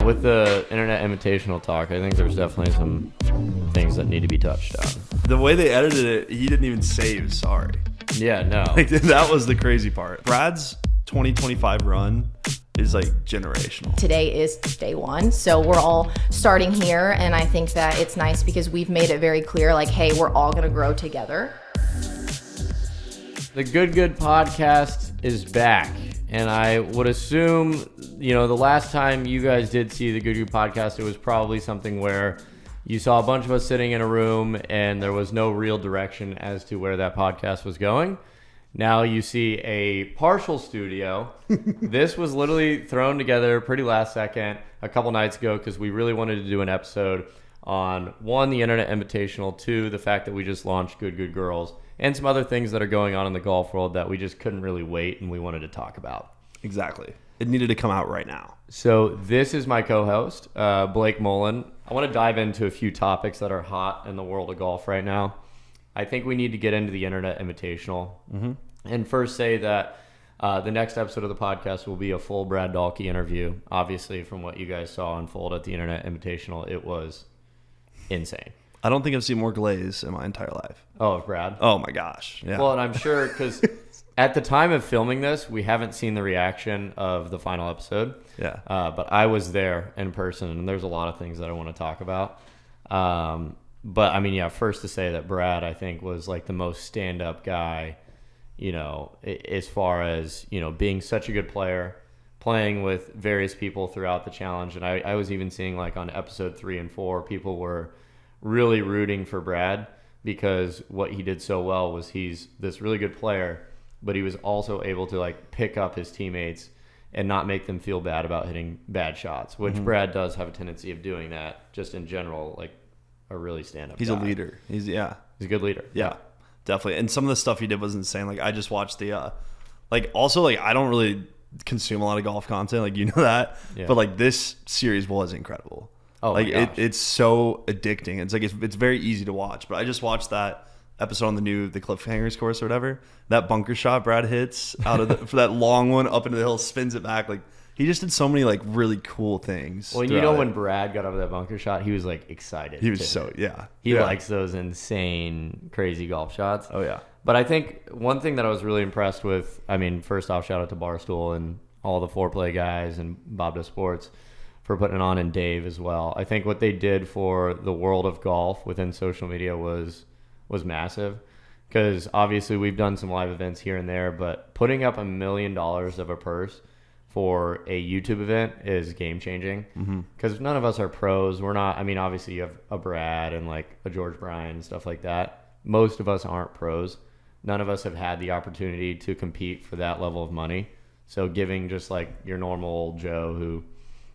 with the Internet Invitational talk, I think there's definitely some things that need to be touched on. The way they edited it, he didn't even say he was sorry. Yeah, no. Like, that was the crazy part. Brad's 2025 run is like generational. Today is day one, so we're all starting here, and I think that it's nice because we've made it very clear, like, hey, we're all gonna grow together. The Good podcast is back, and I would assume, the last time you guys did see the Good podcast, it was probably something where you saw a bunch of us sitting in a room and there was no real direction as to where that podcast was going. Now you see a partial studio. This was literally thrown together pretty last second a couple nights ago because we really wanted to do an episode on, one, the Internet Invitational, two, the fact that we just launched Good Girls, and some other things that are going on in the golf world that we just couldn't really wait and we wanted to talk about. Exactly. It needed to come out right now. So this is my co-host, Blake Mullen. I want to dive into a few topics that are hot in the world of golf right now. I think we need to get into the Internet Invitational. Mm-hmm. And first say that the next episode of the podcast will be a full Brad Dahlke interview. Obviously, from what you guys saw unfold at the Internet Invitational, it was insane. I don't think I've seen more glaze in my entire life. Oh, Brad? Oh, my gosh. Yeah. Well, and I'm sure because at the time of filming this, we haven't seen the reaction of the final episode. Yeah. But I was there in person, and there's a lot of things that I want to talk about. But, I mean, yeah, first to say that Brad, I think, was like the most stand-up guy, as far as, being such a good player, playing with various people throughout the challenge. And I was even seeing, like, on episode 3 and 4, people were really rooting for Brad because what he did so well was he's this really good player, but he was also able to, like, pick up his teammates and not make them feel bad about hitting bad shots, which Brad does have a tendency of doing that just in general, like a really stand-up He's guy. a leader. He's a good leader. Yeah, definitely. And some of the stuff he did was insane. Like, I just watched the, also, like, I don't really consume a lot of golf content. Like, you know that. Yeah. But, like, this series was incredible. Oh, like, my gosh. it's so addicting. It's like, it's very easy to watch. But I just watched that episode on the Cliffhangers course or whatever. That bunker shot Brad hits out of for that long one up into the hill, spins it back. Like, he just did so many, like, really cool things. Well, when Brad got over that bunker shot, he was, like, excited. He was He likes those insane, crazy golf shots. Oh, yeah. But I think one thing that I was really impressed with, I mean, first off, shout out to Barstool and all the Foreplay guys and Bob Does Sports for putting it on, and Dave as well. I think what they did for the world of golf within social media was massive, because obviously we've done some live events here and there, but putting up $1 million of a purse for a YouTube event is game changing, because none of us are pros. We're not. I mean, obviously you have a Brad and like a George Bryan and stuff like that. Most of us aren't pros. None of us have had the opportunity to compete for that level of money. So giving just like your normal old Joe who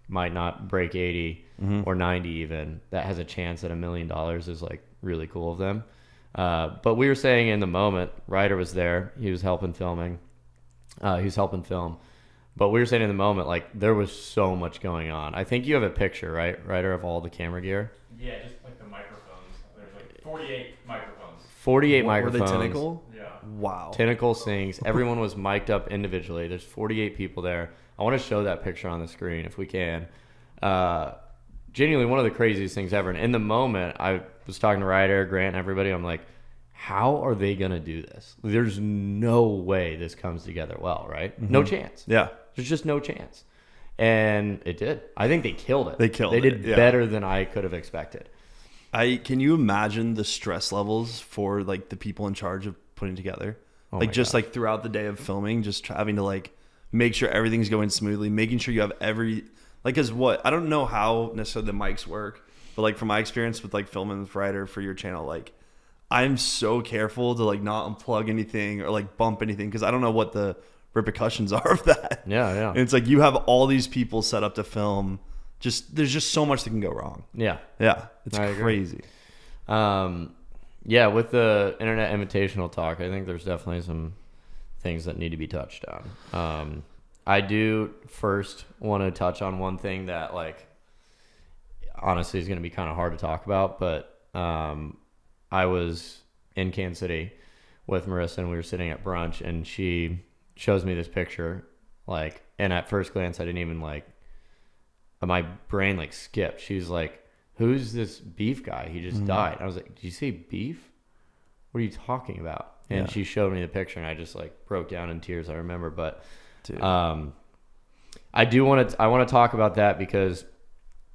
might not break 80 or 90 even, that has a chance at $1 million is like really cool of them. But we were saying in the moment, Ryder was there. He was helping filming. He was helping film. But we were saying in the moment, like, there was so much going on. I think you have a picture, right, Ryder, of all the camera gear? Yeah, just like the microphones. There's like 48 microphones. 48 microphones. Were they Tentacle? Yeah. Wow. Tentacle sings. Everyone was mic'd up individually. There's 48 people there. I want to show that picture on the screen if we can. Genuinely one of the craziest things ever. And in the moment, I was talking to Ryder, Grant, everybody. I'm like, how are they going to do this? There's no way this comes together well, right? No chance. Yeah. There's just no chance. And it did. I think they killed it. They did better than I could have expected. Can you imagine the stress levels for like the people in charge of putting together? Like just like throughout the day of filming, just having to like make sure everything's going smoothly, making sure you have because I don't know how necessarily the mics work, but like from my experience with like filming with Ryder for your channel, like I'm so careful to like not unplug anything or like bump anything because I don't know what the repercussions are of that. Yeah. And it's like you have all these people set up to film. There's just so much that can go wrong. Yeah. It's crazy. Yeah, with the Internet Invitational talk, I think there's definitely some things that need to be touched on. I do first want to touch on one thing that, like, honestly is going to be kind of hard to talk about, but I was in Kansas City with Marissa and we were sitting at brunch and she shows me this picture, like, and at first glance I didn't even like my brain like skipped. She's like, "Who's this Beef guy? He just died." I was like, "Did you say Beef? What are you talking about?" And she showed me the picture, and I just like broke down in tears. I remember, but Dude. I want to talk about that because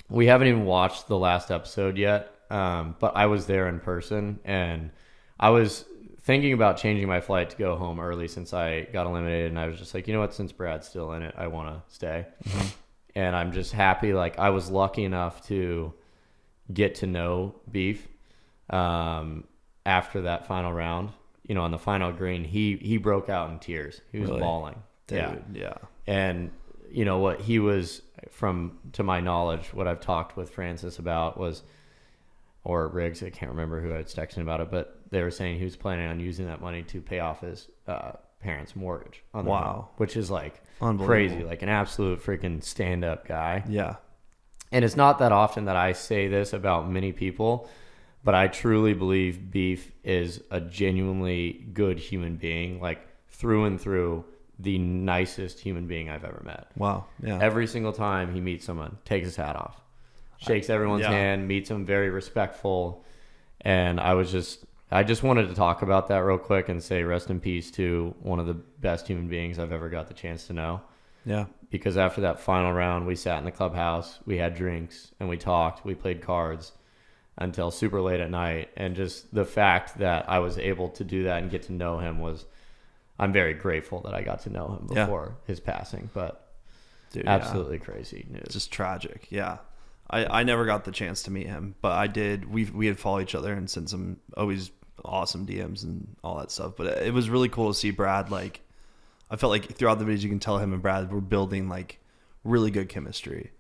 we haven't even watched the last episode yet. But I was there in person, and I was thinking about changing my flight to go home early since I got eliminated, and I was just like, you know what, since Brad's still in it, I want to stay. And I'm just happy. Like, I was lucky enough to get to know Beef after that final round. You know, on the final green, he broke out in tears. He was bawling. Dude, yeah. And you know what he was, to my knowledge, what I've talked with Francis about was, or Riggs, I can't remember who I was texting about it, but they were saying he was planning on using that money to pay off his parents' mortgage on the home, which is like crazy, like an absolute freaking stand-up guy. Yeah. And it's not that often that I say this about many people, but I truly believe Beef is a genuinely good human being, like through and through, the nicest human being I've ever met. Wow. Yeah. Every single time he meets someone, takes his hat off, shakes everyone's hand, meets them, very respectful. And I just wanted to talk about that real quick and say rest in peace to one of the best human beings I've ever got the chance to know. Yeah. Because after that final round, we sat in the clubhouse, we had drinks, and we talked, we played cards until super late at night. And just the fact that I was able to do that and get to know him I'm very grateful that I got to know him before his passing. But dude, absolutely crazy news. Just tragic. Yeah. I never got the chance to meet him, but I did. We had followed each other and sent some always awesome DMs and all that stuff. But it was really cool to see Brad. Like, I felt like throughout the videos you can tell him and Brad were building like really good chemistry.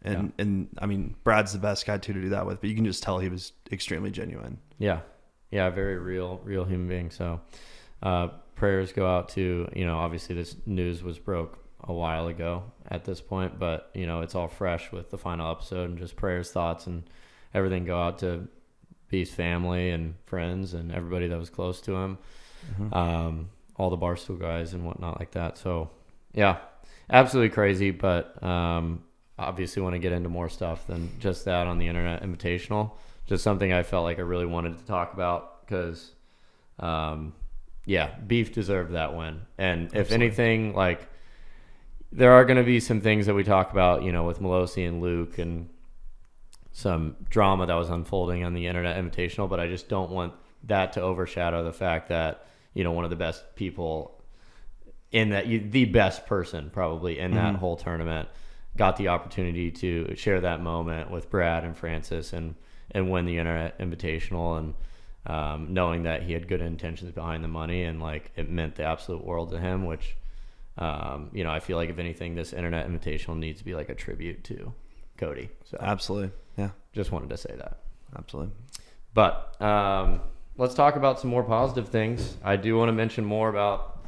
And I mean, Brad's the best guy to do that with, but you can just tell he was extremely genuine. Yeah. Yeah. Very real human being. So, prayers go out to, obviously this news was broke a while ago at this point, but it's all fresh with the final episode, and just prayers, thoughts, and everything go out to Beef's family and friends and everybody that was close to him. All the Barstool guys and whatnot like that. So yeah, absolutely crazy. But, obviously want to get into more stuff than just that on the Internet Invitational. Just something I felt like I really wanted to talk about because, Beef deserved that win. And if anything, like, there are going to be some things that we talk about, with Melosi and Luke and some drama that was unfolding on the Internet Invitational, but I just don't want that to overshadow the fact that, one of the best people in that, the best person probably in that whole tournament, got the opportunity to share that moment with Brad and Francis and win the Internet Invitational, and knowing that he had good intentions behind the money, and like it meant the absolute world to him, which I feel like if anything, this Internet Invitational needs to be like a tribute to Cody. So absolutely. Yeah. Just wanted to say that. Absolutely. But let's talk about some more positive things. I do want to mention more about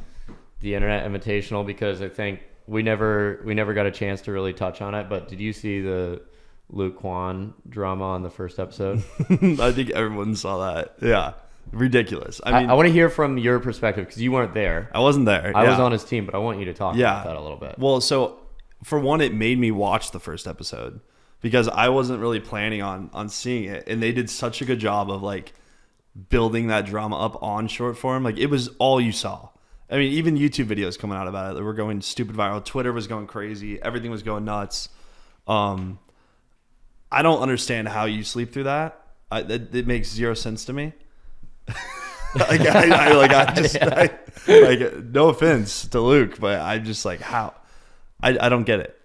the Internet Invitational because I think we never got a chance to really touch on it. But did you see the Luke Quan drama on the first episode? I think everyone saw that. Yeah. Ridiculous. I mean, I want to hear from your perspective because you weren't there. I wasn't there. I was on his team, but I want you to talk about that a little bit. Well, so for one, it made me watch the first episode because I wasn't really planning on seeing it. And they did such a good job of like building that drama up on short form. Like, it was all you saw. I mean, even YouTube videos coming out about it that were going stupid viral. Twitter was going crazy. Everything was going nuts. I don't understand how you sleep through that. It makes zero sense to me. No offense to Luke, but I just like how I don't get it.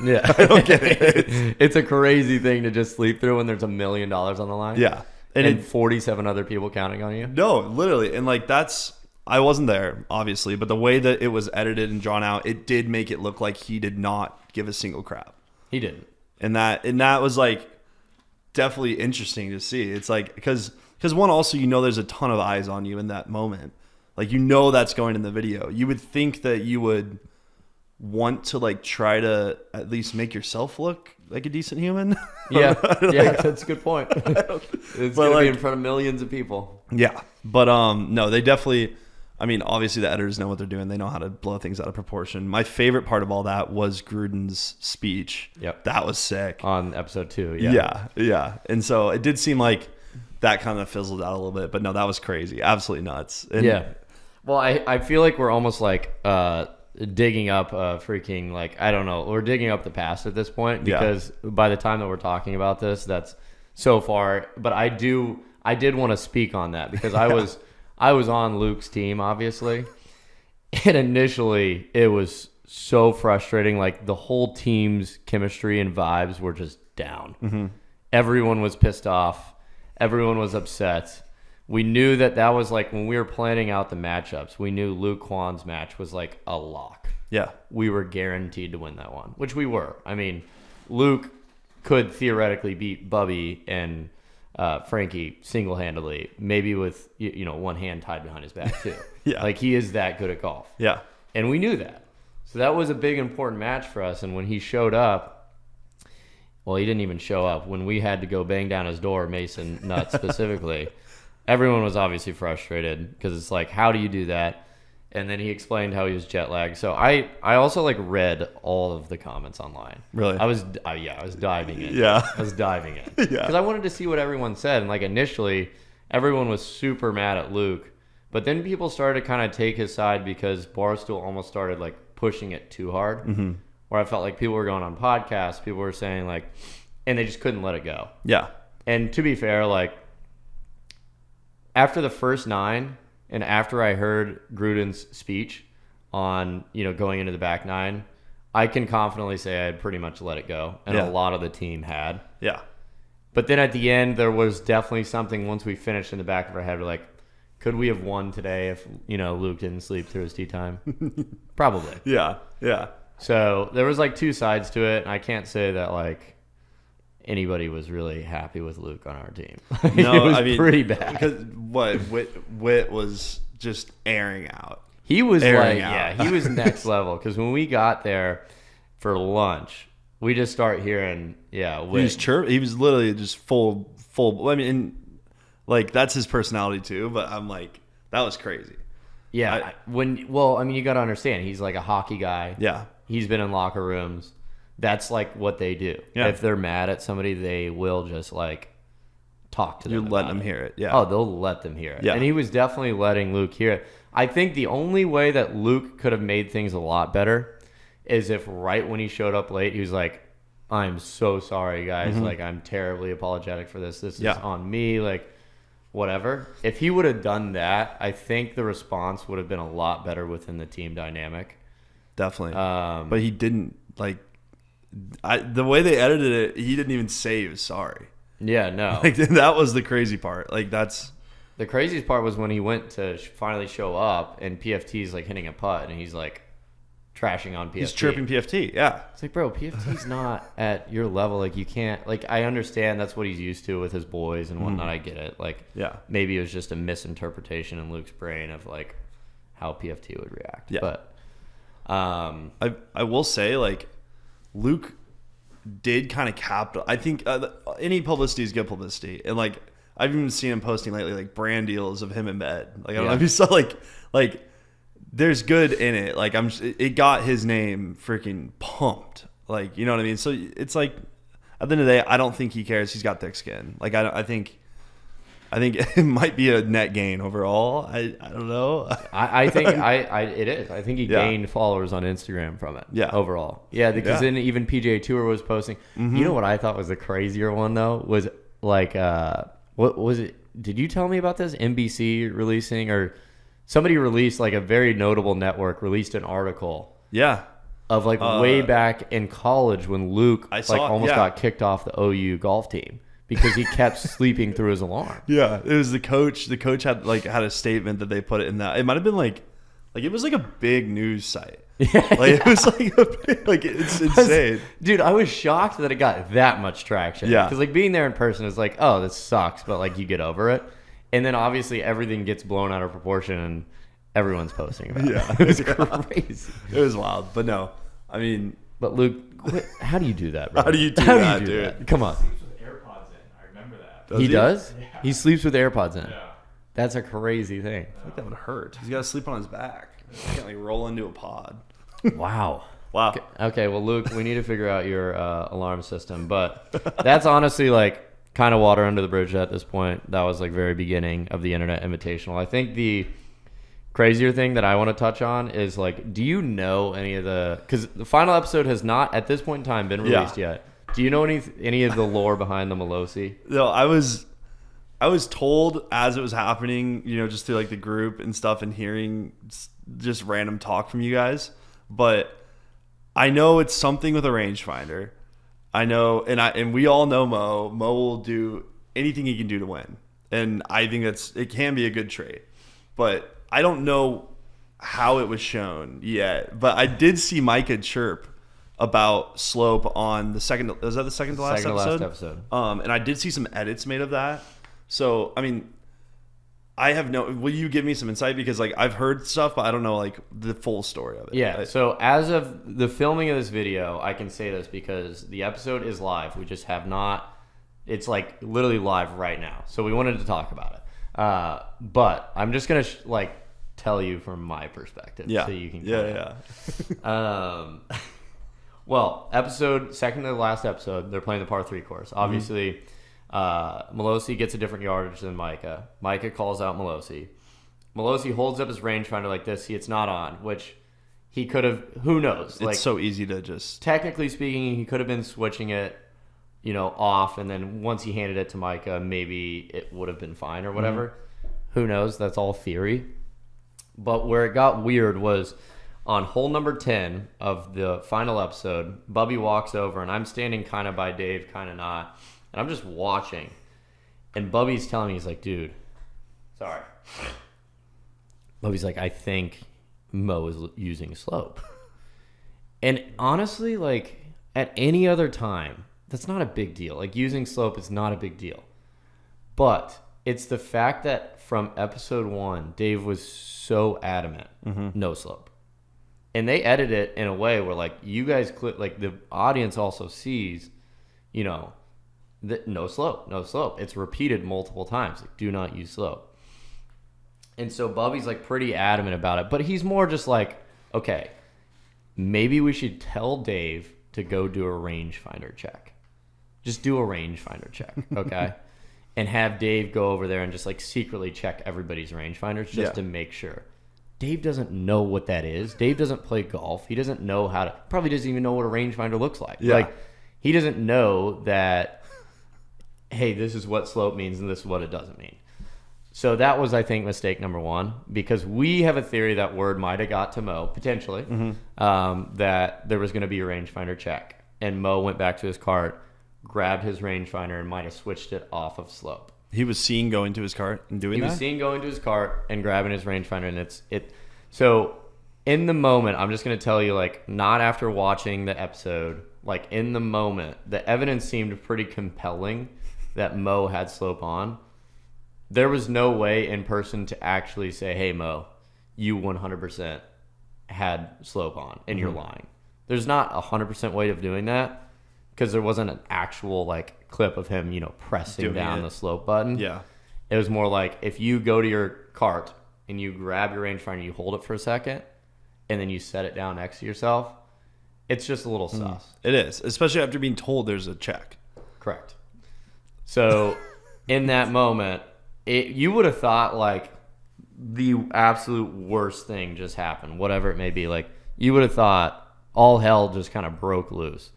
Yeah, I don't get it. It's a crazy thing to just sleep through when there's $1 million on the line. Yeah, and 47 other people counting on you. No, literally, and like I wasn't there, obviously, but the way that it was edited and drawn out, it did make it look like he did not give a single crap. He didn't, and that was like definitely interesting to see. It's like because one, also, there's a ton of eyes on you in that moment. Like, that's going in the video. You would think that you would want to like try to at least make yourself look like a decent human. Yeah, that's a good point. It's gonna be in front of millions of people. Yeah, but no, they definitely. I mean, obviously the editors know what they're doing. They know how to blow things out of proportion. My favorite part of all that was Gruden's speech. Yep. That was sick. On episode 2. Yeah. And so it did seem like that kind of fizzled out a little bit, but no, that was crazy. Absolutely nuts. And yeah. Well, I feel like we're almost like digging up freaking, like, I don't know. We're digging up the past at this point because by the time that we're talking about this, that's so far. But I did want to speak on that because I was on Luke's team, obviously. And initially, it was so frustrating. Like, the whole team's chemistry and vibes were just down. Mm-hmm. Everyone was pissed off. Everyone was upset. We knew that was like when we were planning out the matchups, we knew Luke Quan's match was like a lock. Yeah. We were guaranteed to win that one, which we were. I mean, Luke could theoretically beat Bubby and Frankie single-handedly, maybe with one hand tied behind his back too. Yeah. Like, he is that good at golf. Yeah. And we knew that. So that was a big important match for us. And when he showed up, well, he didn't even show up. When we had to go bang down his door, Mason Nutt specifically, everyone was obviously frustrated because it's like, how do you do that? And then he explained how he was jet lagged. So I also like read all of the comments online. Really? I was diving in. Yeah. I was diving in. Yeah. Because I wanted to see what everyone said. And like initially, everyone was super mad at Luke. But then people started to kind of take his side because Barstool almost started like pushing it too hard. Mm-hmm. Where I felt like people were going on podcasts, people were saying like, and they just couldn't let it go. Yeah. And to be fair, like, after the first 9 and after I heard Gruden's speech on, going into the back 9, I can confidently say I had pretty much let it go. And a lot of the team had. Yeah. But then at the end, there was definitely something once we finished in the back of our head. We're like, could we have won today if, Luke didn't sleep through his tea time? Probably. Yeah. Yeah. So there was like 2 sides to it. And I can't say that like anybody was really happy with Luke on our team. No, it was pretty bad. Because Whit was just airing out. He was airing out. he was next level. Because when we got there for lunch, we just start hearing, Whit. He was literally just full. I mean, and like that's his personality too. But I'm like, that was crazy. Yeah. You got to understand, he's like a hockey guy. Yeah. He's been in locker rooms. That's like what they do. Yeah. If they're mad at somebody, they will just like talk to them. You're letting them hear it. Yeah. Oh, they'll let them hear it. Yeah. And he was definitely letting Luke hear it. I think the only way that Luke could have made things a lot better is if right when he showed up late, he was like, I'm so sorry, guys. Mm-hmm. Like, I'm terribly apologetic for this. This is on me. Like, whatever. If he would have done that, I think the response would have been a lot better within the team dynamic. Definitely. But he didn't, like, the way they edited it, he didn't even say he was sorry. Yeah, no. Like, that was the crazy part. Like, that's... The craziest part was when he went to finally show up and PFT's like hitting a putt and he's like trashing on PFT. He's chirping PFT, yeah. It's like, bro, PFT's not at your level. Like, you can't... Like, I understand that's what he's used to with his boys and whatnot. I get it. Like, maybe it was just a misinterpretation in Luke's brain of, like, how PFT would react. Yeah. But... I will say, like, Luke did kind of capital. I think any publicity is good publicity. And, like, I've even seen him posting lately, like, brand deals of him in bed. Like, I don't know if you saw, like, there's good in it. Like, it got his name freaking pumped. Like, you know what I mean? So it's like, at the end of the day, I don't think he cares. He's got thick skin. Like, I think it might be a net gain overall. I don't know. I think it is. I think he gained followers on Instagram from it. Yeah. Overall. Yeah, because then even PGA Tour was posting. Mm-hmm. You know what I thought was the crazier one though was like what was it? Did you tell me about this? NBC releasing or somebody released, like, a very notable network released an article. Yeah. Of like way back in college when Luke almost got kicked off the OU golf team. Because he kept sleeping through his alarm. Yeah, it was the coach. The coach had a statement that they put it in that. It might have been like it was like a big news site. Yeah, it was like it's insane. Dude, I was shocked that it got that much traction. Yeah, because like being there in person is like, oh, this sucks, but like you get over it. And then obviously everything gets blown out of proportion and everyone's posting about it. It was crazy. It was wild, but no, I mean, but Luke, how do you do that, bro? How do you do that, dude? Come on. AirPods in. I remember that. He does? Yeah. He sleeps with AirPods in. Yeah. That's a crazy thing. I think that would hurt. He's got to sleep on his back. He can't like roll into a pod. Wow. Wow. Okay, well, Luke, we need to figure out your alarm system, but that's honestly like kind of water under the bridge at this point. That was like very beginning of the Internet Invitational. I think the crazier thing that I want to touch on is like, do you know any of because the final episode has not at this point in time been released yet. Do you know any of the lore behind the Malosi? No, I was told as it was happening, just through like the group and stuff and hearing just random talk from you guys, but I know it's something with a rangefinder. I know, and we all know Mo. Mo will do anything he can do to win, and I think it can be a good trait. But I don't know how it was shown yet. But I did see Micah chirp about slope on the second. Was that the second to last episode? And I did see some edits made of that. So I mean, I have no. Will you give me some insight, because like I've heard stuff, but I don't know like the full story of it. Yeah. So as of the filming of this video, I can say this because the episode is live. We just have not. It's like literally live right now. So we wanted to talk about it. But I'm just gonna tell you from my perspective. Yeah. So you can. Well, second to the last episode, they're playing the par 3 course. Obviously. Malosi gets a different yardage than Micah. Micah calls out Malosi. Malosi holds up his rangefinder like this. See, it's not on, which he could have. Who knows? It's so easy to just. Technically speaking, he could have been switching it, off, and then once he handed it to Micah, maybe it would have been fine or whatever. Mm-hmm. Who knows? That's all theory. But where it got weird was on hole number 10 of the final episode. Bubby walks over, and I'm standing kind of by Dave, kind of not. And I'm just watching. And Bubby's telling me, he's like, dude, sorry. Bubby's like, I think Mo is using slope. And honestly, like, at any other time, that's not a big deal. Like, using slope is not a big deal. But it's the fact that from episode 1, Dave was so adamant, no slope. And they edit it in a way where, like, you guys, the audience also sees, no slope. It's repeated multiple times. Like, do not use slope. And so Bubby's like pretty adamant about it, but he's more just like, okay, maybe we should tell Dave to go do a rangefinder check. Just do a rangefinder check, okay? And have Dave go over there and just like secretly check everybody's rangefinders just to make sure. Dave doesn't know what that is. Dave doesn't play golf. He doesn't know probably doesn't even know what a rangefinder looks like. Yeah. Like, he doesn't know that, hey, this is what slope means and this is what it doesn't mean. So that was, I think, mistake number 1, because we have a theory that word might have got to Mo, potentially, that there was going to be a rangefinder check. And Mo went back to his cart, grabbed his rangefinder, and might have switched it off of slope. He was seen going to his cart and doing that? He was seen going to his cart and grabbing his rangefinder, and So in the moment, I'm just going to tell you, like, not after watching the episode, like, in the moment, the evidence seemed pretty compelling that Mo had slope on. There was no way in person to actually say, hey, Mo, you 100% had slope on and you're lying. There's not a 100% way of doing that, because there wasn't an actual like clip of him, pressing doing down it. the slope button. Yeah. It was more like if you go to your cart and you grab your rangefinder, you hold it for a second, and then you set it down next to yourself, it's just a little sus. It is, especially after being told there's a check. Correct. So in that moment, you would have thought like the absolute worst thing just happened, whatever it may be. Like, you would have thought all hell just kind of broke loose.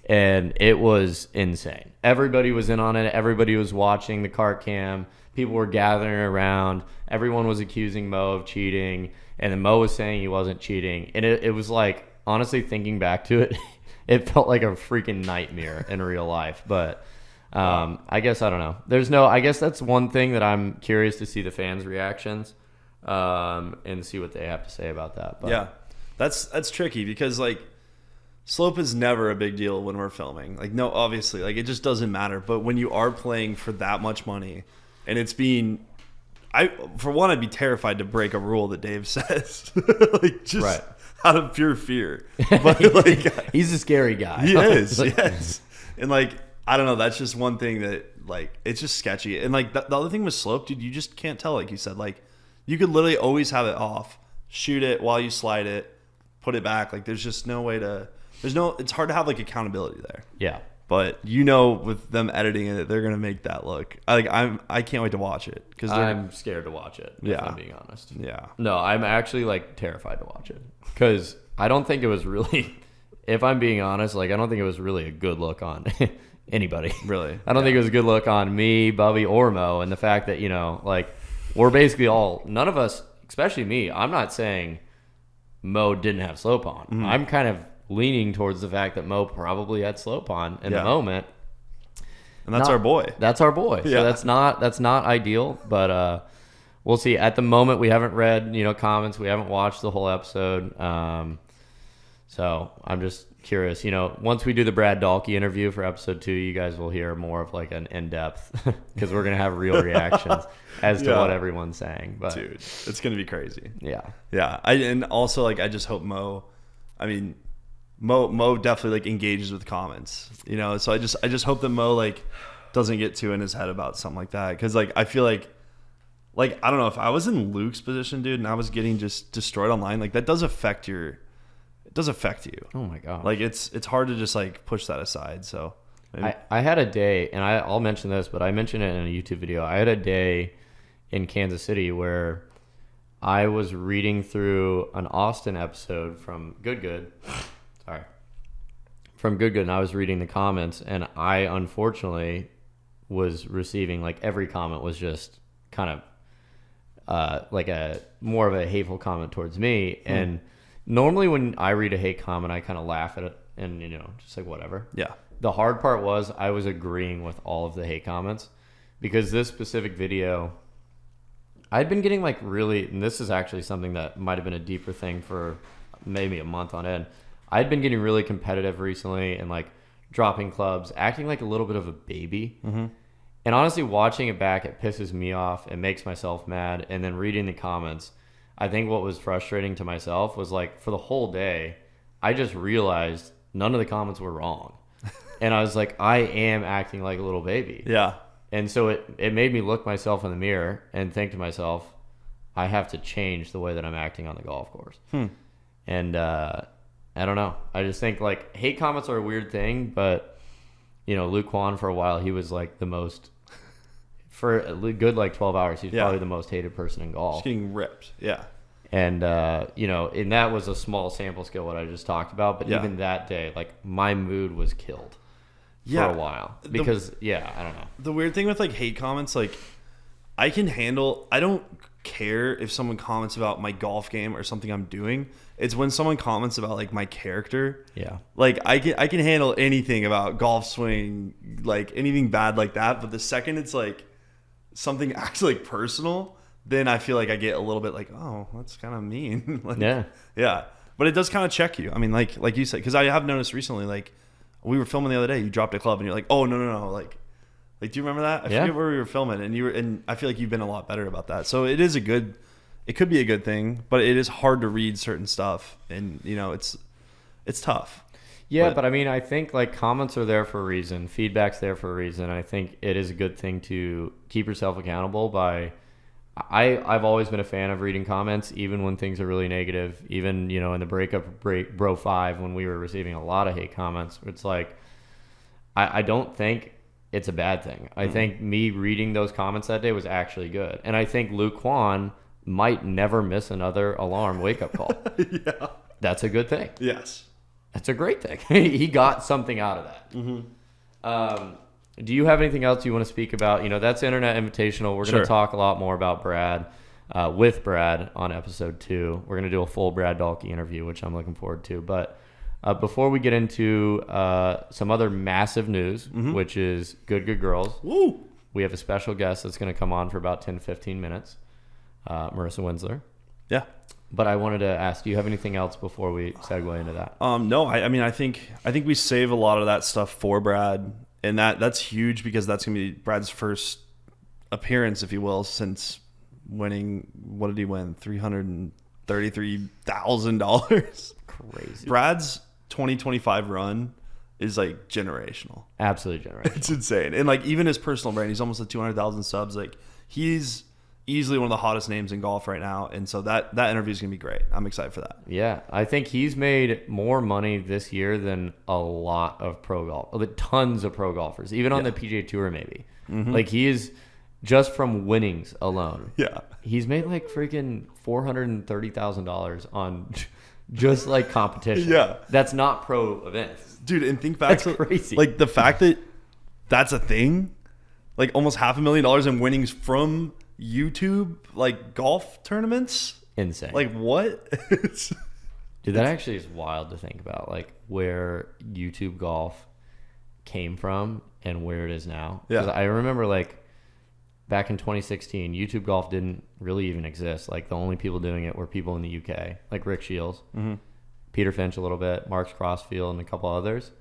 And it was insane. Everybody was in on it. Everybody was watching the cart cam. People were gathering around. Everyone was accusing Mo of cheating. And then Mo was saying he wasn't cheating. And it was like, honestly, thinking back to it, it felt like a freaking nightmare in real life. But I guess, I don't know. I guess that's one thing that I'm curious to see the fans' reactions and see what they have to say about that. But, yeah, that's tricky, because like slope is never a big deal when we're filming. Like, no, obviously, like, it just doesn't matter. But when you are playing for that much money and it's being, for one, I'd be terrified to break a rule that Dave says, like, just right. out of pure fear. But like, he's a scary guy. He is, yes. And like, I don't know. That's just one thing that like it's just sketchy. And like the other thing with slope, dude, you just can't tell. Like you said, like you could literally always have it off, shoot it while you slide it, put it back. Like there's just no way to. It's hard to have like accountability there. Yeah. But you know, with them editing it, they're gonna make that look. I can't wait to watch it because I'm scared to watch it. Yeah. If I'm being honest. Yeah. No, I'm actually like terrified to watch it because I don't think it was really. If I'm being honest, like I don't think it was really a good look on anybody. Really, I don't think it was a good look on me, Bubby, or Mo, and the fact that like we're basically none of us, especially me. I'm not saying Mo didn't have slope on. Mm-hmm. I'm kind of leaning towards the fact that Mo probably had slope on in the moment. And that's our boy. That's our boy. Yeah. So that's not ideal, but we'll see. At the moment, we haven't read comments. We haven't watched the whole episode. So I'm just curious. Once we do the Brad Dahlke interview for episode 2, you guys will hear more of like an in-depth because we're gonna have real reactions as to what everyone's saying. But dude, it's gonna be crazy. Yeah. And also like I just hope Mo. I mean, Mo definitely like engages with comments, so I just hope that Mo like doesn't get too in his head about something like that, because like I feel like I don't know, if I was in Luke's position, dude, and I was getting just destroyed online, like that does affect you. Oh my god. Like it's hard to just like push that aside. So I had a day, and I'll mention this, but I mentioned it in a YouTube video. I had a day in Kansas City where I was reading through an Austin episode from Good. Sorry. From Good, and I was reading the comments, and I unfortunately was receiving like every comment was just kind of like a more of a hateful comment towards me. And normally when I read a hate comment, I kind of laugh at it and just like whatever. Yeah. The hard part was I was agreeing with all of the hate comments, because this specific video, I'd been getting like really, and this is actually something that might have been a deeper thing for maybe a month on end. I'd been getting really competitive recently and like dropping clubs, acting like a little bit of a baby. Mm-hmm. And honestly, watching it back, it pisses me off. It makes myself mad. And then reading the comments, I think what was frustrating to myself was like for the whole day, I just realized none of the comments were wrong. And I was like, I am acting like a little baby. Yeah. And so it made me look myself in the mirror and think to myself, I have to change the way that I'm acting on the golf course. And I don't know. I just think like hate comments are a weird thing, but Luke Quan for a while, he was like the most, for a good like 12 hours, he's probably the most hated person in golf. Just getting ripped. Yeah. And and that was a small sample scale what I just talked about, but even that day, like my mood was killed for a while because I don't know. The weird thing with like hate comments, like I don't care if someone comments about my golf game or something I'm doing. It's when someone comments about like my character. Yeah. Like I can handle anything about golf swing, like anything bad like that. But the second it's like something actually like personal, then I feel like I get a little bit like, oh, that's kind of mean. Like, yeah. But it does kind of check you. I mean, like you said, because I have noticed recently, like we were filming the other day, you dropped a club and you're like, oh no, like do you remember that? I forget where we were filming, and I feel like you've been a lot better about that. So it could be a good thing, but it is hard to read certain stuff, and it's tough. Yeah, but I mean, I think like comments are there for a reason, feedback's there for a reason. I think it is a good thing to keep yourself accountable by. I've always been a fan of reading comments, even when things are really negative. Even in the breakup Bro 5, when we were receiving a lot of hate comments, it's like I don't think it's a bad thing. I think me reading those comments that day was actually good, and I think Luke Quan might never miss another alarm wake up call. Yeah, that's a good thing. Yes, that's a great thing. He got something out of that. Mm-hmm. Do you have anything else you want to speak about? That's Internet Invitational. We're going to talk a lot more about Brad, with Brad on episode 2. We're going to do a full Brad Dahlke interview, which I'm looking forward to. But before we get into some other massive news, which is Good Girls, woo, we have a special guest that's going to come on for about 10-15 minutes, Marissa Winsler. Yeah. But I wanted to ask, do you have anything else before we segue into that? No, I mean, I think we save a lot of that stuff for Brad. And that's huge, because that's going to be Brad's first appearance, if you will, since winning, what did he win? $333,000. Crazy. Brad's 2025 run is like generational. Absolutely generational. It's insane. And like even his personal brand, he's almost at 200,000 subs. Like he's easily one of the hottest names in golf right now. And so that interview is going to be great. I'm excited for that. Yeah. I think he's made more money this year than a lot of pro golf, tons of pro golfers, even on the PGA Tour maybe. Like he is just from winnings alone. Yeah. He's made like freaking $430,000 on just like competition. Yeah. That's not pro events. Dude, and think back to crazy. Like the fact that that's a thing, like almost $500,000 in winnings from YouTube, like golf tournaments. Insane. Like what? Dude, that actually is wild to think about, like where YouTube golf came from and where it is now. Yeah. 'Cause I remember like back in 2016, YouTube golf didn't really even exist. Like the only people doing it were people in the UK, like Rick Shields, Peter Finch a little bit, Marks Crossfield, and a couple others.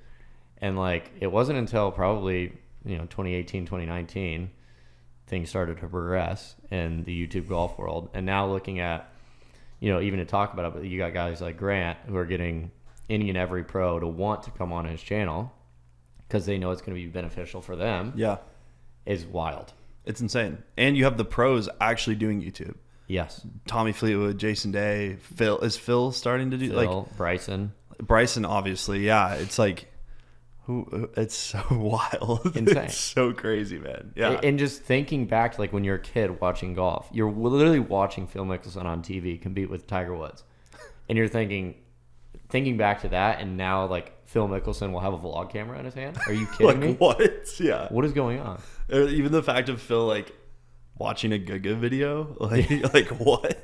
And like it wasn't until probably 2018, 2019, things started to progress in the YouTube golf world. And now looking at even to talk about it, but you got guys like Grant who are getting any and every pro to want to come on his channel because they know it's going to be beneficial for them. Yeah. Is wild. It's insane. And you have the pros actually doing YouTube. Yes. Tommy Fleetwood, Jason Day, Phil. Is Phil starting to do Bryson, obviously. Yeah. It's like, it's so wild. Insane. It's so crazy, man. Yeah. And just thinking back to like when you're a kid watching golf, you're literally watching Phil Mickelson on TV compete with Tiger Woods. And you're thinking back to that, and now like Phil Mickelson will have a vlog camera in his hand. Are you kidding me? What? Yeah. What is going on? Even the fact of Phil like watching a Guga video, like what?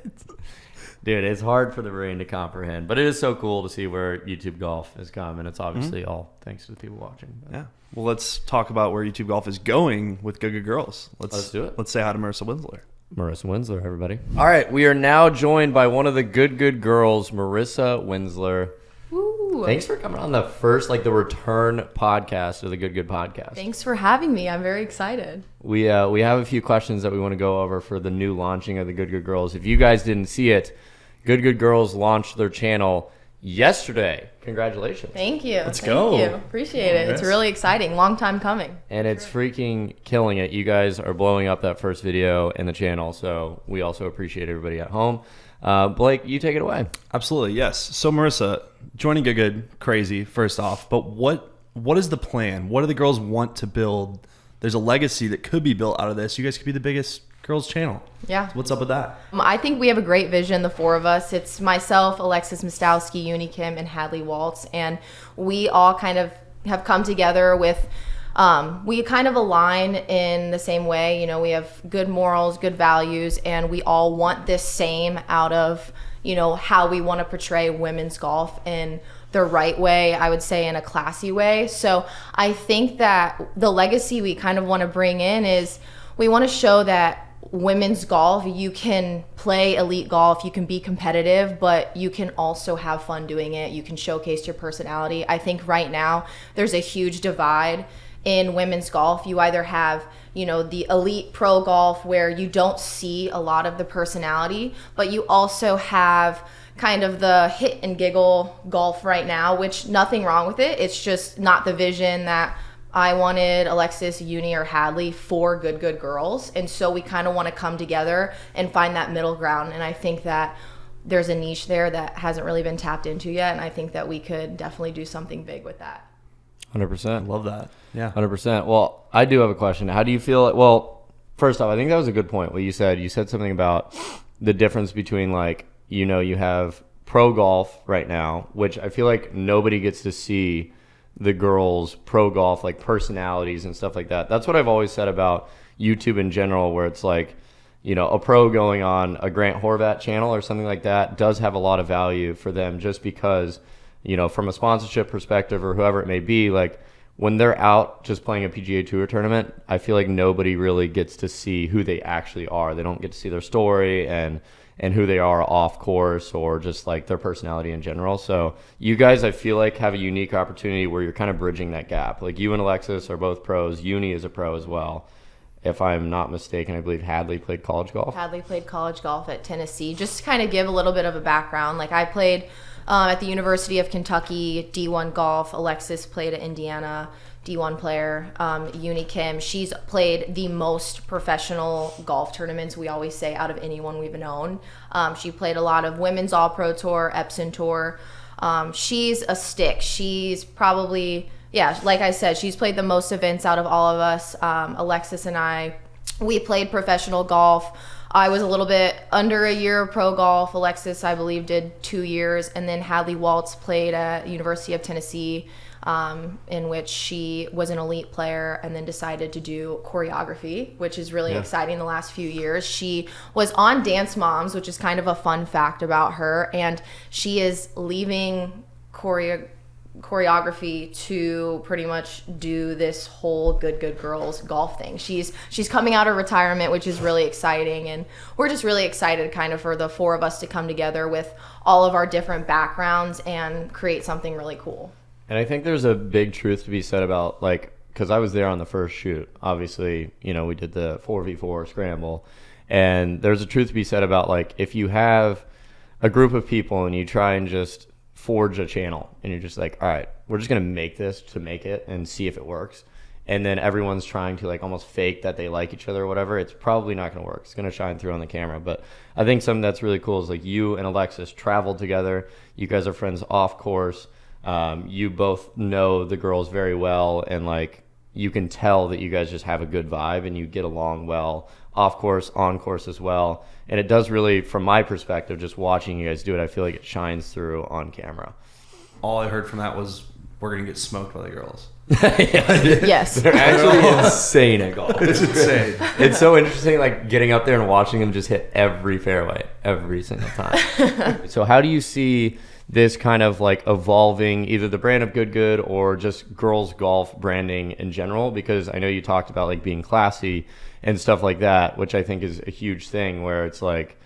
Dude, it's hard for the brain to comprehend, but it is so cool to see where YouTube golf has come, and it's obviously all thanks to the people watching. But. Yeah. Well, let's talk about where YouTube golf is going with Guga Girls. Let's do it. Let's say hi to Marissa Winsler. Marissa Winsler, everybody. All right, we are now joined by one of the good girls, Marissa Winsler. Woo. Thanks for coming on the first, the return podcast of the Good podcast. Thanks for having me. I'm very excited. We have a few questions that we want to go over for the new launching of the Good Girls. If you guys didn't see it, Good Girls launched their channel yesterday. Congratulations. Thank you. Let's Thank go. you. Appreciate it. It's really exciting. Long time coming. And it's freaking killing it. You guys are blowing up that first video in the channel, so we also appreciate everybody at home. Blake, you take it away. Absolutely, yes. So Marissa, joining Good, crazy, first off, but what is the plan? What do the girls want to build? There's a legacy that could be built out of this. You guys could be the biggest girls channel. Yeah. So what's up with that? I think we have a great vision, the four of us. It's myself, Alexis Mostowski, Uni Kim, and Hadley Waltz. And we all kind of have come together with, we kind of align in the same way. We have good morals, good values, and we all want this same out of, how we want to portray women's golf in the right way, I would say in a classy way. So I think that the legacy we kind of want to bring in is we want to show that women's golf, you can play elite golf, you can be competitive, but you can also have fun doing it. You can showcase your personality. I think right now there's a huge divide in women's golf. You either have, the elite pro golf where you don't see a lot of the personality, but you also have kind of the hit and giggle golf right now, which nothing wrong with it. It's just not the vision that I wanted Alexis, Uni, or Hadley for good girls. And so we kind of want to come together and find that middle ground. And I think that there's a niche there that hasn't really been tapped into yet. And I think that we could definitely do something big with that. 100%. Love that. Yeah. 100%. Well, I do have a question. How do you feel? Well, first off, I think that was a good point. What you said something about the difference between you have pro golf right now, which I feel like nobody gets to see the girls' pro golf personalities and stuff like that. That's what I've always said about YouTube in general, where it's a pro going on a Grant Horvat channel or something like that does have a lot of value for them, just because from a sponsorship perspective or whoever it may be, when they're out just playing a PGA Tour tournament, I feel like nobody really gets to see who they actually are. They don't get to see their story and who they are off course, or just their personality in general. So you guys, I feel like, have a unique opportunity where you're kind of bridging that gap. You and Alexis are both pros. Uni is a pro as well. If I'm not mistaken, I believe Hadley played college golf. Hadley played college golf at Tennessee. Just to kind of give a little bit of a background, I played at the University of Kentucky, D1 golf. Alexis played at Indiana, D1 player. Uni Kim, she's played the most professional golf tournaments, we always say, out of anyone we've known. She played a lot of Women's All-Pro Tour, Epson Tour. She's a stick. She's probably, like I said, she's played the most events out of all of us. Alexis and I, we played professional golf. I was a little bit under a year of pro golf. Alexis, I believe, did 2 years. And then Hadley Waltz played at University of Tennessee, in which she was an elite player and then decided to do choreography, which is really exciting the last few years. She was on Dance Moms, which is kind of a fun fact about her. And she is leaving choreography to pretty much do this whole good girls golf thing. She's coming out of retirement, which is really exciting, and we're just really excited kind of for the four of us to come together with all of our different backgrounds and create something really cool. And I think there's a big truth to be said about, like, because I was there on the first shoot, obviously, you know, we did the 4v4 scramble, and there's a truth to be said about, like, if you have a group of people and you try and just forge a channel and you're just like, all right, we're just gonna make this to make it and see if it works, and then everyone's trying to like almost fake that they like each other or whatever, it's probably not gonna work. It's gonna shine through on the camera. But I think something that's really cool is like you and Alexis traveled together, you guys are friends off course, you both know the girls very well, and like you can tell that you guys just have a good vibe and you get along well off course, on course as well. And it does really, from my perspective, just watching you guys do it, I feel like it shines through on camera. All I heard from that was, we're going to get smoked by the girls. Yes. They're actually insane at golf. It's insane. It's so interesting, like getting up there and watching them just hit every fairway every single time. So how do you see this kind of like evolving either the brand of Good or just girls golf branding in general? Because I know you talked about like being classy and stuff like that, which I think is a huge thing, where it's like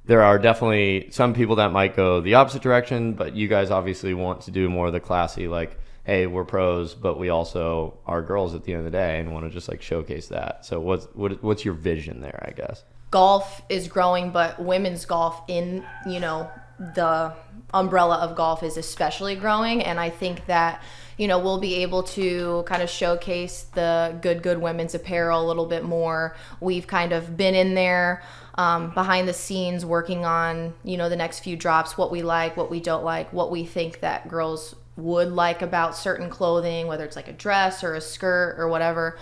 there are definitely some people that might go the opposite direction, but you guys obviously want to do more of the classy, like, hey, we're pros, but we also are girls at the end of the day and want to just like showcase that. So what's your vision there, I guess? Golf is growing, but women's golf in, you know, the umbrella of golf is especially growing. And I think that, you know, we'll be able to kind of showcase the good women's apparel a little bit more. We've kind of been in there behind the scenes working on, you know, the next few drops, what we like, what we don't like, what we think that girls would like about certain clothing, whether it's like a dress or a skirt or whatever.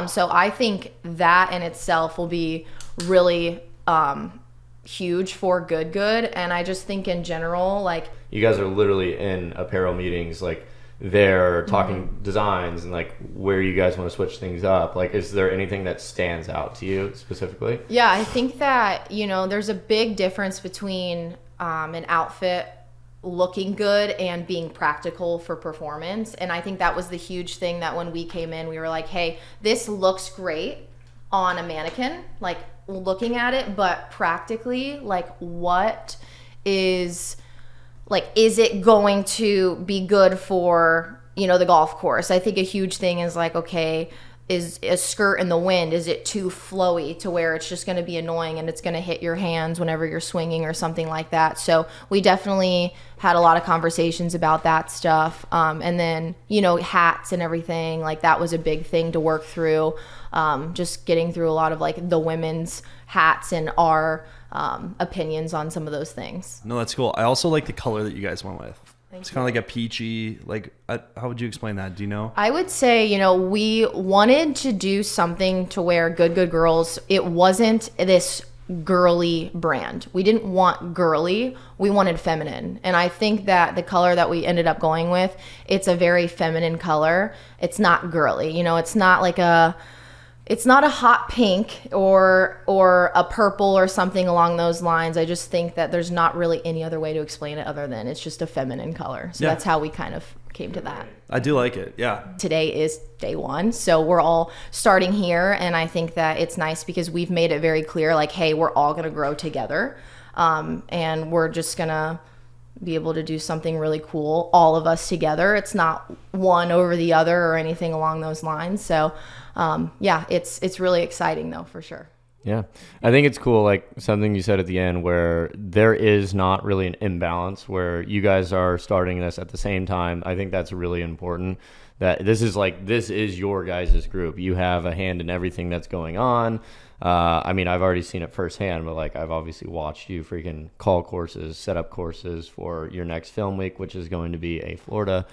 So I think that in itself will be really huge for good. And I just think in general, like, you guys are literally in apparel meetings, like they're talking designs and like where you guys want to switch things up. Like, is there anything that stands out to you specifically? Yeah, I think that, you know, there's a big difference between an outfit looking good and being practical for performance. And I think that was the huge thing that when we came in, we were like, hey, this looks great on a mannequin, like looking at it, but practically, like, what is, like, is it going to be good for, you know, the golf course? I think a huge thing is like, okay, is a skirt in the wind, is it too flowy to where it's just going to be annoying and it's going to hit your hands whenever you're swinging or something like that? So we definitely had a lot of conversations about that stuff. And then, you know, hats and everything, like that was a big thing to work through. Just getting through a lot of like the women's hats and our opinions on some of those things. No, that's cool. I also like the color that you guys went with. It's kind of like a peachy, like, how would you explain that? Do you know? I would say, you know, we wanted to do something to where good girls, it wasn't this girly brand. We didn't want girly, we wanted feminine. And I think that the color that we ended up going with, it's a very feminine color. It's not girly, you know, it's not like it's not a hot pink or a purple or something along those lines. I just think that there's not really any other way to explain it other than it's just a feminine color. So that's how we kind of came to that. I do like it. Yeah. Today is day one. So we're all starting here. And I think that it's nice because we've made it very clear, like, hey, we're all going to grow together. And we're just going to be able to do something really cool, all of us together. It's not one over the other or anything along those lines. So yeah, it's really exciting though, for sure. Yeah. I think it's cool, like something you said at the end, where there is not really an imbalance where you guys are starting this at the same time. I think that's really important, that this is your guys' group. You have a hand in everything that's going on. I mean, I've already seen it firsthand, but like I've obviously watched you freaking call courses, set up courses for your next film week, which is going to be a Florida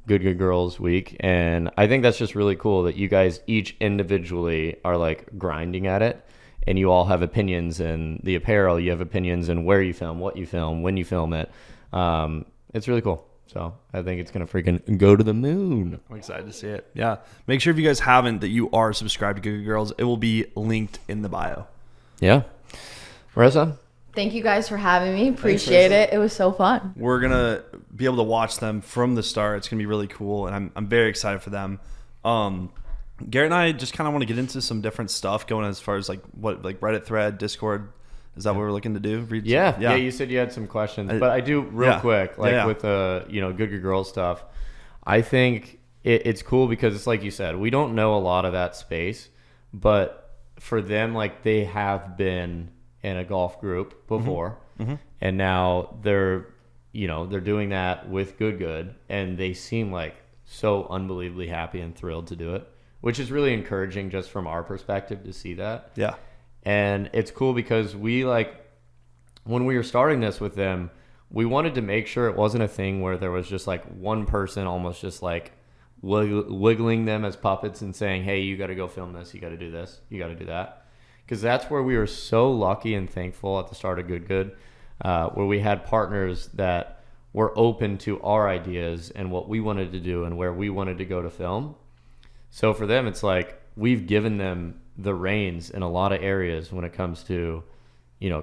Good Girls week. And I think that's just really cool that you guys each individually are like grinding at it. And you all have opinions in the apparel. You have opinions in where you film, what you film, when you film it. It's really cool. So I think it's going to freaking go to the moon. I'm excited to see it. Yeah. Make sure if you guys haven't that you are subscribed to Good Girls. It will be linked in the bio. Yeah. Marissa? Thank you guys for having me. Appreciate it. It was so fun. We're going to be able to watch them from the start. It's going to be really cool. And I'm very excited for them. Garrett and I just kind of want to get into some different stuff going as far as like what, like Reddit thread, Discord. Is that what we're looking to do? Yeah. You said you had some questions, but I do real quick, like with the, Good Girls stuff. I think it's cool because it's like you said, we don't know a lot of that space, but for them, like they have been in a golf group before, and now they're doing that with Good, and they seem like so unbelievably happy and thrilled to do it, which is really encouraging just from our perspective to see that. Yeah. And it's cool because we when we were starting this with them, we wanted to make sure it wasn't a thing where there was just like one person almost just like wiggling them as puppets and saying, hey, you got to go film this. You got to do this. You got to do that. Because that's where we were so lucky and thankful at the start of Good, where we had partners that were open to our ideas and what we wanted to do and where we wanted to go to film. So for them, it's like we've given them the reins in a lot of areas when it comes to,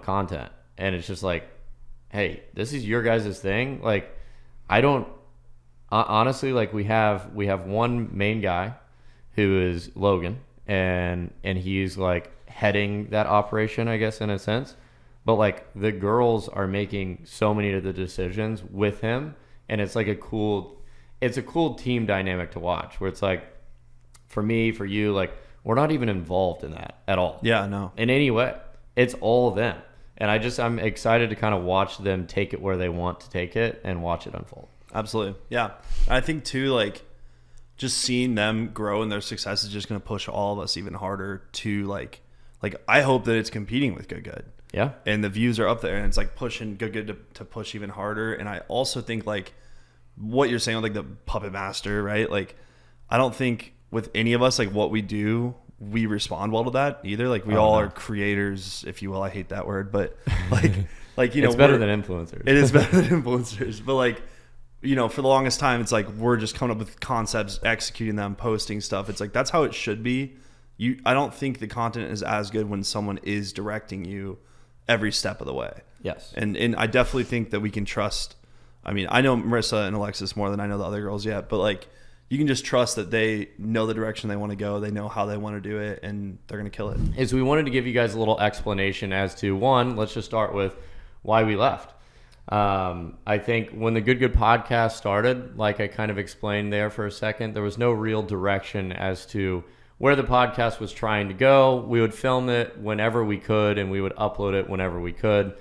content. And it's just like, hey, this is your guys' thing. Like, I don't honestly, like we have one main guy who is Logan, and he's like heading that operation, I guess, in a sense. But like the girls are making so many of the decisions with him, and it's like a cool team dynamic to watch where it's like, for me, for you, like we're not even involved in that at all. Yeah, no. In any way. It's all them. And I'm excited to kind of watch them take it where they want to take it and watch it unfold. Absolutely. Yeah. I think too, like just seeing them grow and their success is just going to push all of us even harder to like I hope that it's competing with Good. Yeah. And the views are up there and it's like pushing Good to push even harder. And I also think like what you're saying with like the puppet master, right? Like I don't think with any of us, like what we do, we respond well to that either. Like we all are creators, if you will. I hate that word, but like it's better than influencers. It is better than influencers. But like, for the longest time, it's like we're just coming up with concepts, executing them, posting stuff. It's like that's how it should be. I don't think the content is as good when someone is directing you every step of the way. Yes. And I definitely think that we can trust. I mean, I know Marissa and Alexis more than I know the other girls yet, but like you can just trust that they know the direction they want to go. They know how they want to do it, and they're going to kill it. We wanted to give you guys a little explanation as to, one, let's just start with why we left. I think when the Good podcast started, like I kind of explained there for a second, there was no real direction as to where the podcast was trying to go. We would film it whenever we could, and we would upload it whenever we could.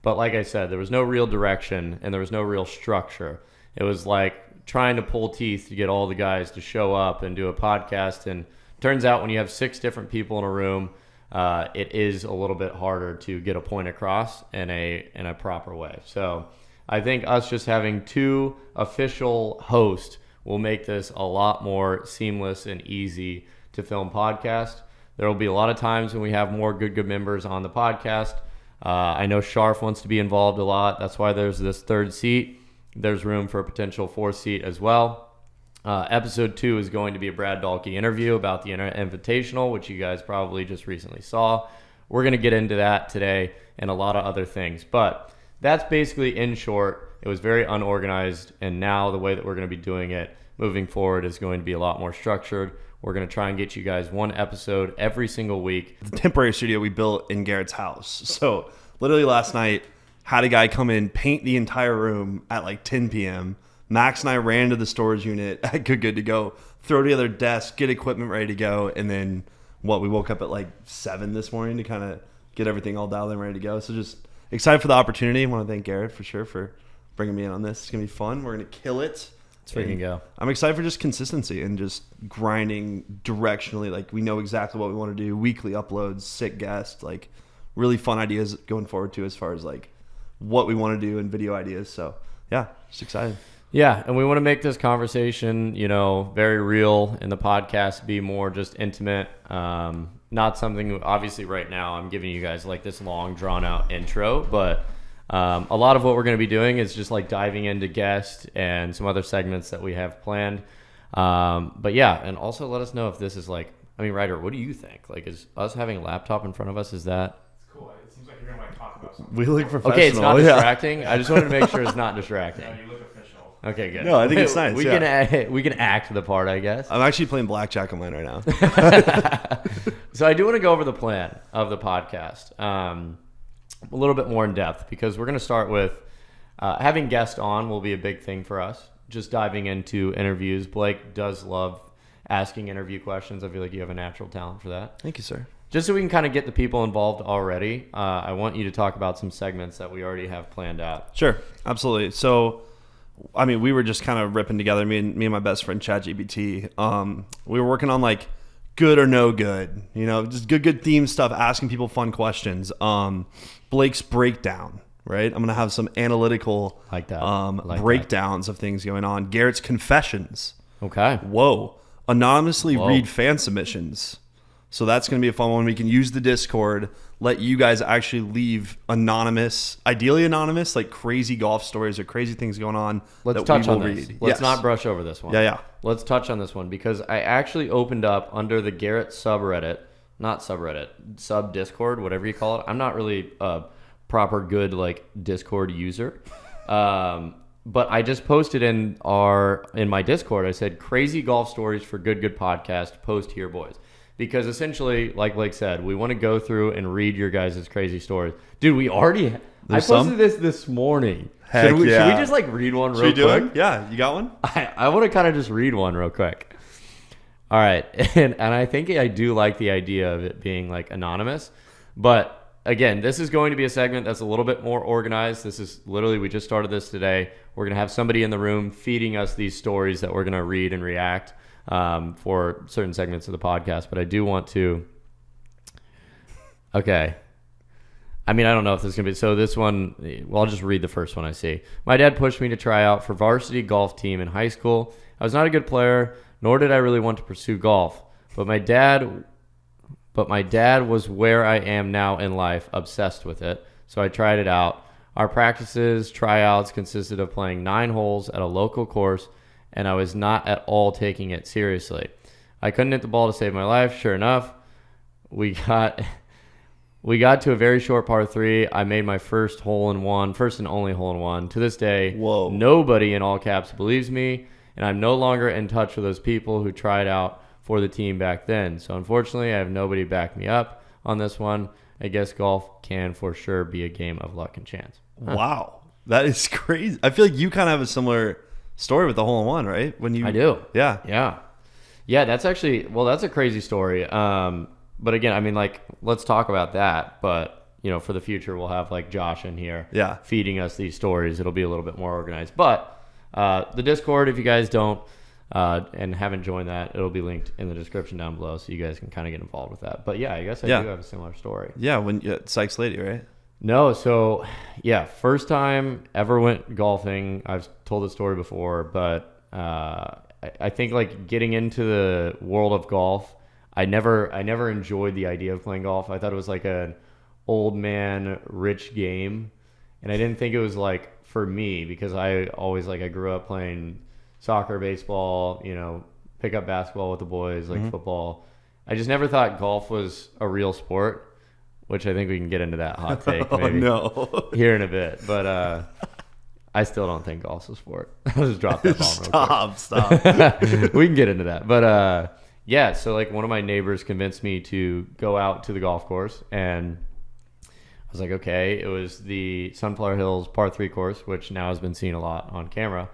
But like I said, there was no real direction, and there was no real structure. It was like trying to pull teeth to get all the guys to show up and do a podcast. And turns out when you have 6 different people in a room, it is a little bit harder to get a point across in a proper way. So I think us just having 2 official hosts will make this a lot more seamless and easy to film podcast. There will be a lot of times when we have more good members on the podcast. I know Sharf wants to be involved a lot. That's why there's this 3rd seat. There's room for a potential 4th seat as well. Episode 2 is going to be a Brad Dahlke interview about the Invitational, which you guys probably just recently saw. We're going to get into that today and a lot of other things. But that's basically, in short, it was very unorganized. And now the way that we're going to be doing it moving forward is going to be a lot more structured. We're going to try and get you guys 1 episode every single week. The temporary studio we built in Garrett's house. So literally last night, had a guy come in, paint the entire room at like 10 p.m. Max and I ran to the storage unit at Good to go, throw together desks, get equipment ready to go, and then we woke up at like 7 this morning to kind of get everything all dialed in, ready to go. So just excited for the opportunity. I want to thank Garrett for sure for bringing me in on this. It's going to be fun. We're going to kill it. Let's freaking go. I'm excited for just consistency and just grinding directionally. Like, we know exactly what we want to do. Weekly uploads, sick guests, like really fun ideas going forward too, as far as like what we want to do and video ideas. So yeah, just excited. Yeah, and we want to make this conversation, very real, and the podcast be more just intimate. Not something, obviously right now I'm giving you guys like this long drawn out intro, but a lot of what we're going to be doing is just like diving into guests and some other segments that we have planned. But yeah, and also let us know if this is like, Ryder, what do you think? Like, is us having a laptop in front of us, is that... It's cool. It seems like you're going to like talk about something. We look professional. Okay, it's not distracting. I just wanted to make sure it's not distracting. No, you look official. Okay, good. No, I think it's nice. We can act the part, I guess. I'm actually playing blackjack on mine right now. So I do want to go over the plan of the podcast a little bit more in depth, because we're going to start with having guests on will be a big thing for us. Just diving into interviews. Blake does love asking interview questions. I feel like you have a natural talent for that. Thank you, sir. Just so we can kind of get the people involved already, I want you to talk about some segments that we already have planned out. Sure, absolutely. So, we were just kind of ripping together, me and my best friend ChatGPT. We were working on like good or no good, just good theme stuff, asking people fun questions. Blake's breakdown, right? I'm gonna have some analytical breakdowns of things going on. Garrett's confessions. Okay. Whoa. Anonymously read fan submissions. So that's going to be a fun one. We can use the Discord, let you guys actually leave anonymous, ideally anonymous, like crazy golf stories or crazy things going on. Let's touch on this. Let's not brush over this one. Yeah. Let's touch on this one, because I actually opened up under the Garrett subreddit, not subreddit, sub Discord, whatever you call it. I'm not really a proper good like Discord user. But I just posted in my Discord, I said, crazy golf stories for good podcast, post here, boys. Because essentially, like Blake said, we want to go through and read your guys' crazy stories. Dude, I posted this morning. Heck should we yeah. just like read one real Should we do quick? it? Yeah, you got one? I want to kind of just read one real quick. All right. And I think I do like the idea of it being like anonymous. But again, this is going to be a segment that's a little bit more organized. This is literally, we just started this today. We're going to have somebody in the room feeding us these stories that we're going to read and react for certain segments of the podcast. But I do want to... Okay. I don't know if this is going to be... So this one, well, I'll just read the first one I see. My dad pushed me to try out for varsity golf team in high school. I was not a good player, nor did I really want to pursue golf. But my dad was where I am now in life, obsessed with it. So I tried it out. Our practices, tryouts consisted of playing 9 holes at a local course, and I was not at all taking it seriously. I couldn't hit the ball to save my life. Sure enough, we got to a very short par 3. I made my first and only hole-in-one. To this day, Whoa. Nobody in all caps believes me, and I'm no longer in touch with those people who tried out for the team back then. So unfortunately, I have nobody back me up on this one. I guess golf can for sure be a game of luck and chance. Wow. That is crazy. I feel like you kind of have a similar story with the hole-in-one, right? I do. Yeah. Yeah, that's actually, that's a crazy story. But again, let's talk about that. But, for the future, we'll have like Josh in here feeding us these stories. It'll be a little bit more organized. But the Discord, if you guys don't and haven't joined that, it'll be linked in the description down below, so you guys can kind of get involved with that. But yeah, I guess I do have a similar story. Yeah, when Sykes Lady, right? No, so yeah, first time ever went golfing. I've told the story before, but I think like getting into the world of golf, I never enjoyed the idea of playing golf. I thought it was like an old man rich game, and I didn't think it was like for me, because I grew up playing soccer, baseball, pick up basketball with the boys, like football. I just never thought golf was a real sport, which I think we can get into that hot take maybe here in a bit. But I still don't think golf's a sport. I'll just drop that bomb real quick. Stop. We can get into that. But yeah, so like one of my neighbors convinced me to go out to the golf course, and I was like, okay. It was the Sunflower Hills par 3 course, which now has been seen a lot on camera.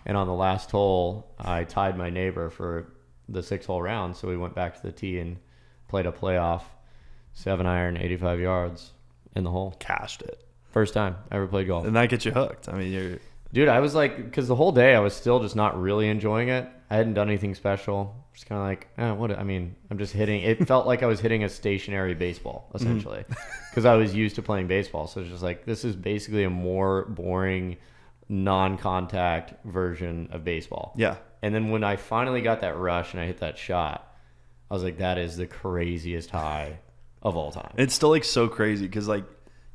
And on the last hole, I tied my neighbor for the 6-hole round. So we went back to the tee and played a playoff 7-iron, 85 yards in the hole. Cashed it. First time I ever played golf. And that gets you hooked. I mean, Dude, I was like, because the whole day I was still just not really enjoying it. I hadn't done anything special. Just kind of like, I'm just hitting. It felt like I was hitting a stationary baseball, essentially, because I was used to playing baseball. So it's just like, this is basically a more boring, non-contact version of baseball. Yeah. And then when I finally got that rush and I hit that shot, I was like, that is the craziest high of all time. It's still like so crazy because like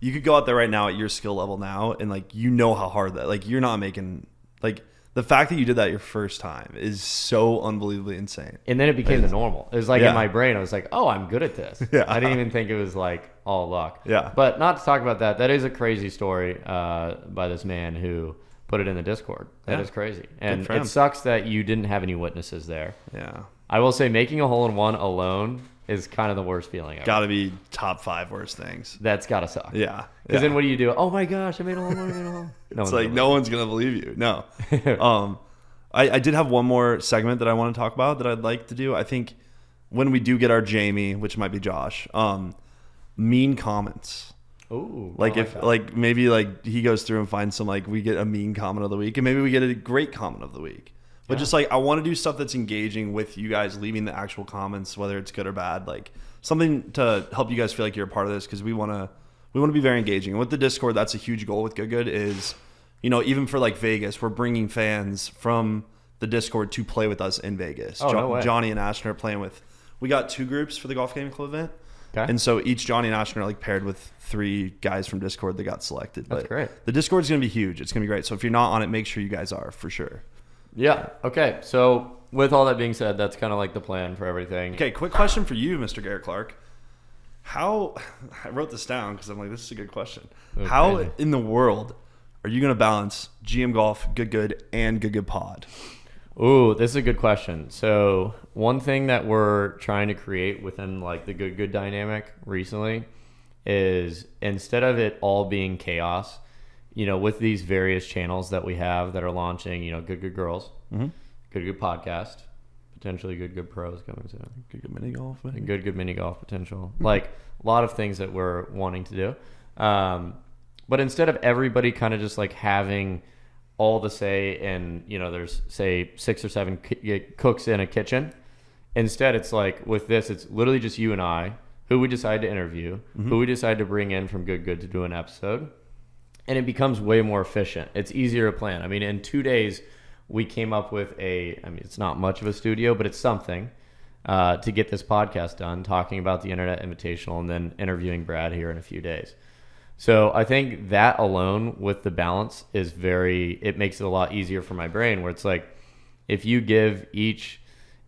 you could go out there right now at your skill level now and like you know how hard that, like, you're not making, like, the fact that you did that your first time is so unbelievably insane. And then it became the normal. It was like in my brain, I was like, oh, I'm good at this. Yeah. I didn't even think it was like all luck. Yeah. But not to talk about that. That is a crazy story by this man who put it in the Discord. That is crazy. And it sucks that you didn't have any witnesses there. Yeah. I will say making a hole-in-one alone is kind of the worst feeling ever. Got to be top 5 worst things. That's got to suck. Yeah. Because then what do you do? Oh my gosh, I made a hole-in-one, I made a hole. It's like no one's going to believe you. No. I did have one more segment that I want to talk about that I'd like to do. I think when we do get our Jamie, which might be Josh, mean comments. Ooh, like if that. Like maybe like he goes through and finds some, like we get a mean comment of the week and maybe we get a great comment of the week. But just like I want to do stuff that's engaging with you guys leaving the actual comments, whether it's good or bad, like something to help you guys feel like you're a part of this, because we want to be very engaging. And with the Discord, that's a huge goal with Good is, you know, even for like Vegas, we're bringing fans from the Discord to play with us in Vegas. Oh, no way. Johnny and Ashton are playing with. We got 2 groups for the Golf Gaming Club event. Okay. And so each Johnny and Ashton are like paired with 3 guys from Discord that got selected. That's great. The Discord is going to be huge. It's going to be great. So if you're not on it, make sure you guys are for sure. Yeah. Okay. So with all that being said, that's kind of like the plan for everything. Okay. Quick question for you, Mr. Garrett Clark. How, I wrote this down because I'm like, this is a good question. Okay. How in the world are you going to balance GM Golf, Good, and Good Pod? Ooh, this is a good question. So one thing that we're trying to create within like the Good dynamic recently is, instead of it all being chaos, you know, with these various channels that we have that are launching, you know, Good Girls, Good Podcast, potentially Good Pros coming soon, Good Mini Golf, Good Mini Golf potential, like a lot of things that we're wanting to do. But instead of everybody kind of just like having all the say, and you know, there's say 6 or 7 cooks in a kitchen, instead it's like with this, it's literally just you and I, who we decide to interview, who we decide to bring in from Good to do an episode. And it becomes way more efficient. It's easier to plan. I mean, in 2 days, we came up with it's not much of a studio, but it's something to get this podcast done, talking about the Internet Invitational and then interviewing Brad here in a few days. So I think that alone with the balance it makes it a lot easier for my brain, where it's like, if you give each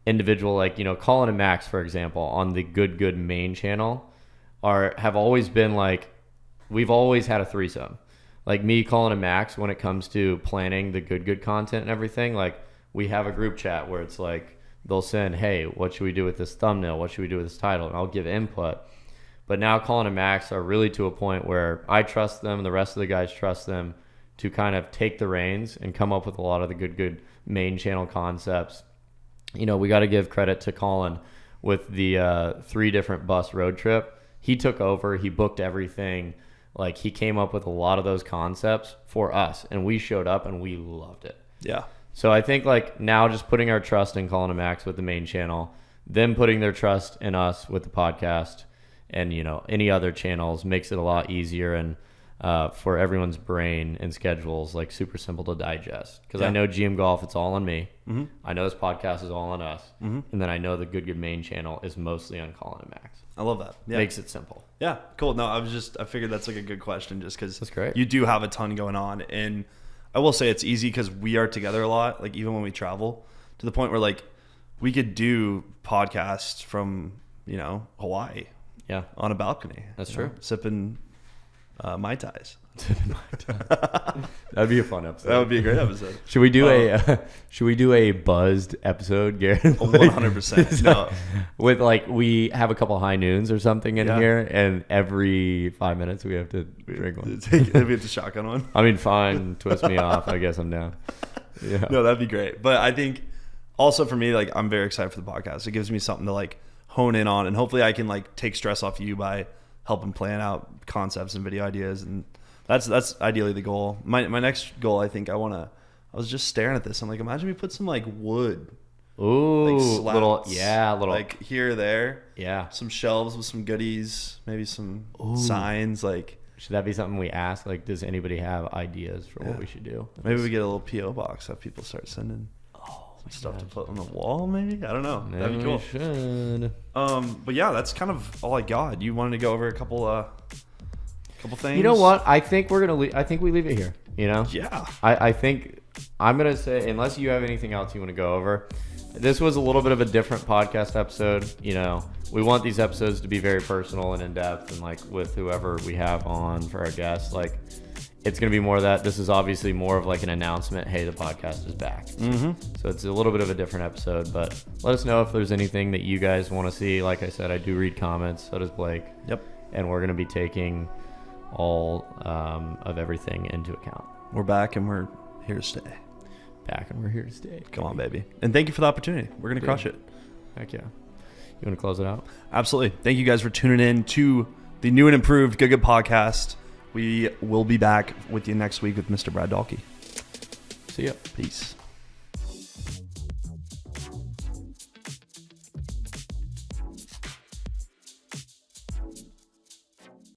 individual, like, you know, Colin and Max, for example, on the Good main channel have always been like, we've always had a threesome. Like me, Colin, and Max, when it comes to planning the good content and everything, like we have a group chat where it's like they'll send, hey, what should we do with this thumbnail? What should we do with this title? And I'll give input. But now Colin and Max are really to a point where I trust them and the rest of the guys trust them to kind of take the reins and come up with a lot of the good main channel concepts. You know, we got to give credit to Colin with the 3 different bus road trip. He took over, he booked everything. Like, he came up with a lot of those concepts for us, and we showed up and we loved it. Yeah. So I think like now just putting our trust in Colin and Max with the main channel, them putting their trust in us with the podcast, and, you know, any other channels makes it a lot easier, and for everyone's brain and schedules, like super simple to digest. Because I know GM Golf, it's all on me. I know this podcast is all on us. And then I know the Good main channel is mostly on Colin and Max. I love that. Yeah. Makes it simple. Yeah, cool. No, I figured that's like a good question, just because That's great. You do have a ton going on. And I will say it's easy because we are together a lot, like even when we travel, to the point where like we could do podcasts from, you know, Hawaii. Yeah. On a balcony. That's true. Sipping Mai Tais. That'd be a fun episode. That would be a great episode. Should we do a buzzed episode, Garrett? 100%. No. With like, we have a couple high noons or something in here, and every 5 minutes we have to drink one. We have to shotgun one. I mean, fine, twist me off. I guess I'm down. Yeah. No, that'd be great. But I think also for me, like, I'm very excited for the podcast. It gives me something to like hone in on, and hopefully I can like take stress off you by helping plan out concepts and video ideas, and that's ideally the goal. My next goal, I think I was just staring at this. I'm like, imagine we put some like wood. Ooh, like little little like here or there. Yeah. Some shelves with some goodies, maybe some signs. Like, should that be something we ask? Like, does anybody have ideas for what we should do? Maybe we get a little PO box that people start sending some stuff to put on the wall. Maybe, I don't know. That'd be cool. Should. But yeah, that's kind of all I got. You wanted to go over a couple things. You know what? I think we're gonna. I think we leave it here. You know. Yeah. I think I'm gonna say, unless you have anything else you want to go over. This was a little bit of a different podcast episode. You know, we want these episodes to be very personal and in depth, and like with whoever we have on for our guests, like it's going to be more of that. This is obviously more of like an announcement. Hey, the podcast is back. Mm-hmm. So it's a little bit of a different episode, but let us know if there's anything that you guys want to see. Like I said, I do read comments. So does Blake. Yep. And we're going to be taking all of everything into account. We're back and we're here to stay. Back and we're here to stay. Come on, baby. And thank you for the opportunity. We're going to crush it. Heck yeah. You want to close it out? Absolutely. Thank you guys for tuning in to the new and improved Good podcast. We will be back with you next week with Mr. Brad Dalkey. See ya. Peace.